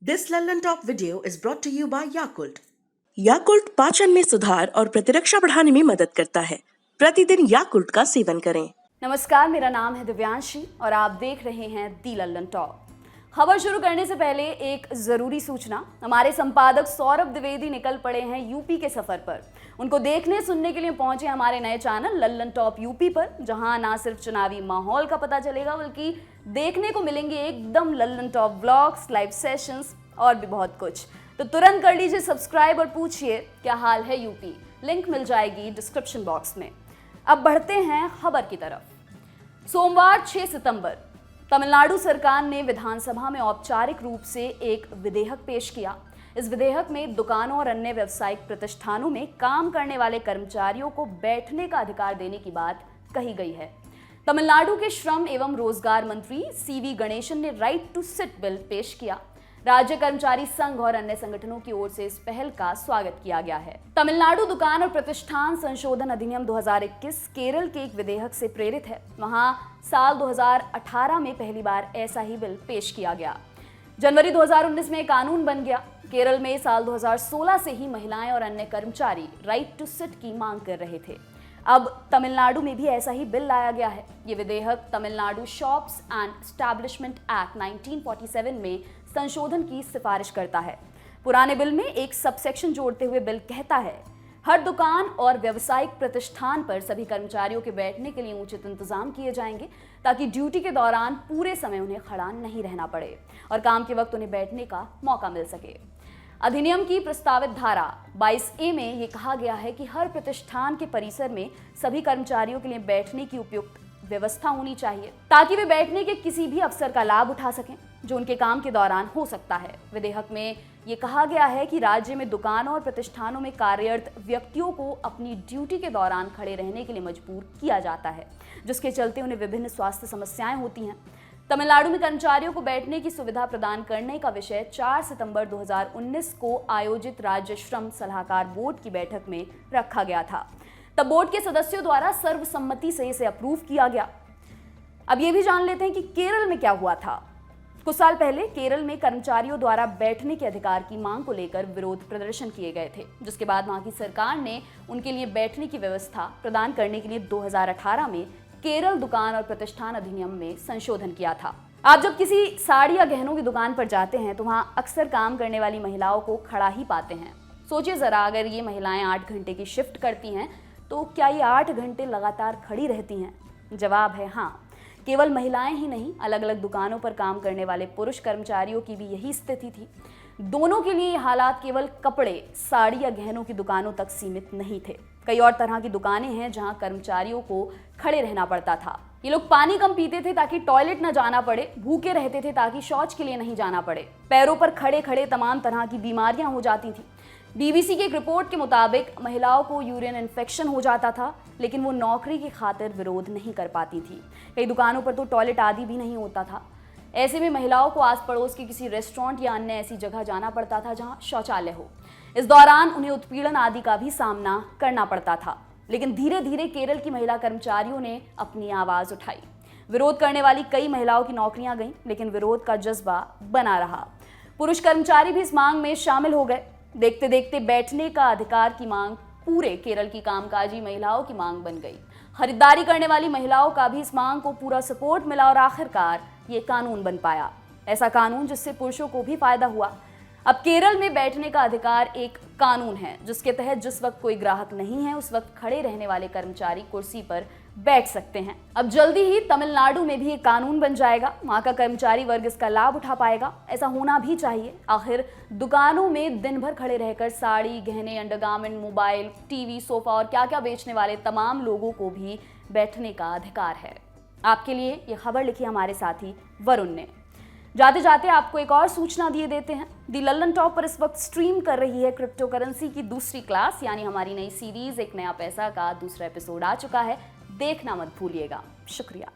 This London Talk video is brought to you by Yakult. Yakult पाचन में सुधार और प्रतिरक्षा बढ़ाने में मदद करता है। प्रतिदिन याकुल्ट का सेवन करें। नमस्कार, मेरा नाम है दिव्यांशी और आप देख रहे हैं दी लंदन टॉक। खबर शुरू करने से पहले एक जरूरी सूचना। हमारे संपादक सौरभ द्विवेदी निकल पड़े हैं यूपी के सफर पर। उनको देखने सुनने के लिए पहुंचे हमारे नए चैनल लंदन टॉप यूपी पर, जहां ना सिर्फ चुनावी माहौल का पता चलेगा बल्कि देखने को मिलेंगे एकदम London top vlogs, live sessions और भी बहुत कुछ। तो तुरंत कर लीजिए सब्सक्राइब और पूछिए क्या हाल है यूपी। लिंक मिल जाएगी डिस्क्रिप्शन बॉक्स में। अब बढ़ते हैं खबर की तरफ। सोमवार 6 सितंबर तमिलनाडु सरकार ने विधानसभा में औपचारिक रूप से एक विधेयक पेश किया। इस विधेयक में दुकानों और अन्य व्यावसायिक प्रतिष्ठानों में काम करने वाले कर्मचारियों को बैठने का अधिकार देने की बात कही गई है। तमिलनाडु के श्रम एवं रोजगार मंत्री सीवी गणेशन ने राइट टू सिट बिल पेश किया। राज्य कर्मचारी संघ और अन्य संगठनों की ओर से इस पहल का स्वागत किया गया है। तमिलनाडु दुकान और प्रतिष्ठान संशोधन अधिनियम 2021 केरल के एक विधेयक से प्रेरित है। वहां साल 2018 में पहली बार ऐसा ही बिल पेश किया गया। जनवरी 2019 में कानून बन गया। केरल में साल 2016 से ही महिलाएं और अन्य कर्मचारी राइट टू सिट की मांग कर रहे थे। अब तमिलनाडु में भी ऐसा ही बिल लाया गया है। ये विधेयक Tamil Nadu shops and establishment act 1947 में संशोधन की सिफारिश करता है। पुराने बिल में एक सबसेक्शन जोड़ते हुए बिल कहता है, हर दुकान और व्यावसायिक प्रतिष्ठान पर सभी कर्मचारियों के बैठने के लिए उचित इंतजाम किए जाएंगे ताकि ड्यूटी के दौरान पूरे समय उन्हें खड़ा नहीं रहना पड़े और काम के वक्त उन्हें बैठने का मौका मिल सके। अधिनियम की प्रस्तावित धारा 22A में ये कहा गया है कि हर प्रतिष्ठान के परिसर में सभी कर्मचारियों के लिए बैठने की उपयुक्त व्यवस्था होनी चाहिए ताकि वे बैठने के किसी भी अवसर का लाभ उठा सकें जो उनके काम के दौरान हो सकता है। विधेयक में ये कहा गया है कि राज्य में दुकानों और प्रतिष्ठानों में कार्यरत व्यक्तियों को अपनी ड्यूटी के दौरान खड़े रहने के लिए मजबूर किया जाता है, जिसके चलते उन्हें विभिन्न स्वास्थ्य समस्याएं होती हैं। तमिलनाडु में कर्मचारियों को बैठने की सुविधा प्रदान करने का विषय 4 सितंबर 2019 को आयोजित राज्य श्रम सलाहकार बोर्ड की बैठक में रखा गया था। तब बोर्ड के सदस्यों द्वारा सर्वसम्मति से इसे अप्रूव किया गया। अब ये भी जान लेते हैं कि केरल में क्या हुआ था। कुछ साल पहले केरल में कर्मचारियों द्वारा बैठने के अधिकार की मांग को लेकर विरोध प्रदर्शन किए गए थे, जिसके बाद वहां की सरकार ने उनके लिए बैठने की व्यवस्था प्रदान करने के लिए 2018 में केरल दुकान और प्रतिष्ठान अधिनियम में संशोधन किया था। आप जब किसी साड़ी या गहनों की दुकान पर जाते हैं तो वहां अक्सर काम करने वाली महिलाओं को खड़ा ही पाते हैं। सोचिए जरा, अगर ये महिलाएं 8 घंटे की शिफ्ट करती हैं तो क्या ये 8 घंटे लगातार खड़ी रहती हैं? जवाब है हाँ। केवल महिलाएं ही नहीं, अलग अलग दुकानों पर काम करने वाले पुरुष कर्मचारियों की भी यही स्थिति थी। दोनों के लिए ये हालात केवल कपड़े, साड़ी या गहनों की दुकानों तक सीमित नहीं थे। कई और तरह की दुकानें हैं जहां कर्मचारियों को खड़े रहना पड़ता था। ये लोग पानी कम पीते थे ताकि टॉयलेट न जाना पड़े, भूखे रहते थे ताकि शौच के लिए नहीं जाना पड़े, पैरों पर खड़े खड़े तमाम तरह की बीमारियां हो जाती थी। बीबीसी की एक रिपोर्ट के मुताबिक महिलाओं को यूरिन इन्फेक्शन हो जाता था, लेकिन वो नौकरी की खातिर विरोध नहीं कर पाती थी। कई दुकानों पर तो टॉयलेट आदि भी नहीं होता था। ऐसे में महिलाओं को आस पड़ोस के किसी रेस्टोरेंट या अन्य ऐसी जगह जाना पड़ता था जहां शौचालय हो। इस दौरान उन्हें उत्पीड़न आदि का भी सामना करना पड़ता था। लेकिन धीरे धीरे केरल की महिला कर्मचारियों ने अपनी आवाज उठाई। विरोध करने वाली कई महिलाओं की नौकरियां गईं, लेकिन विरोध का जज्बा बना रहा। पुरुष कर्मचारी भी इस मांग में शामिल हो गए। देखते देखते बैठने का अधिकार की मांग पूरे केरल की कामकाजी महिलाओं की मांग बन गई। खरीदारी करने वाली महिलाओं का भी इस मांग को पूरा सपोर्ट मिला और आखिरकार ये कानून बन पाया। ऐसा कानून जिससे पुरुषों को भी फायदा हुआ। अब केरल में बैठने का अधिकार एक कानून है जिसके तहत जिस वक्त कोई ग्राहक नहीं है उस वक्त खड़े रहने वाले कर्मचारी कुर्सी पर बैठ सकते हैं। अब जल्दी ही तमिलनाडु में भी एक कानून बन जाएगा। वहां का कर्मचारी वर्ग इसका लाभ उठा पाएगा। ऐसा होना भी चाहिए। आखिर दुकानों में दिन भर खड़े रहकर साड़ी, गहने, अंडरगारमेंट, मोबाइल, टीवी, सोफा और क्या क्या बेचने वाले तमाम लोगों को भी बैठने का अधिकार है। आपके लिए ये खबर लिखी हमारे साथी वरुण ने। जाते जाते आपको एक और सूचना दिए देते हैं। दी लंदन टॉप पर इस वक्त स्ट्रीम कर रही है क्रिप्टो करेंसी की दूसरी क्लास, यानी हमारी नई सीरीज एक नया पैसा का दूसरा एपिसोड आ चुका है। देखना मत भूलिएगा। शुक्रिया।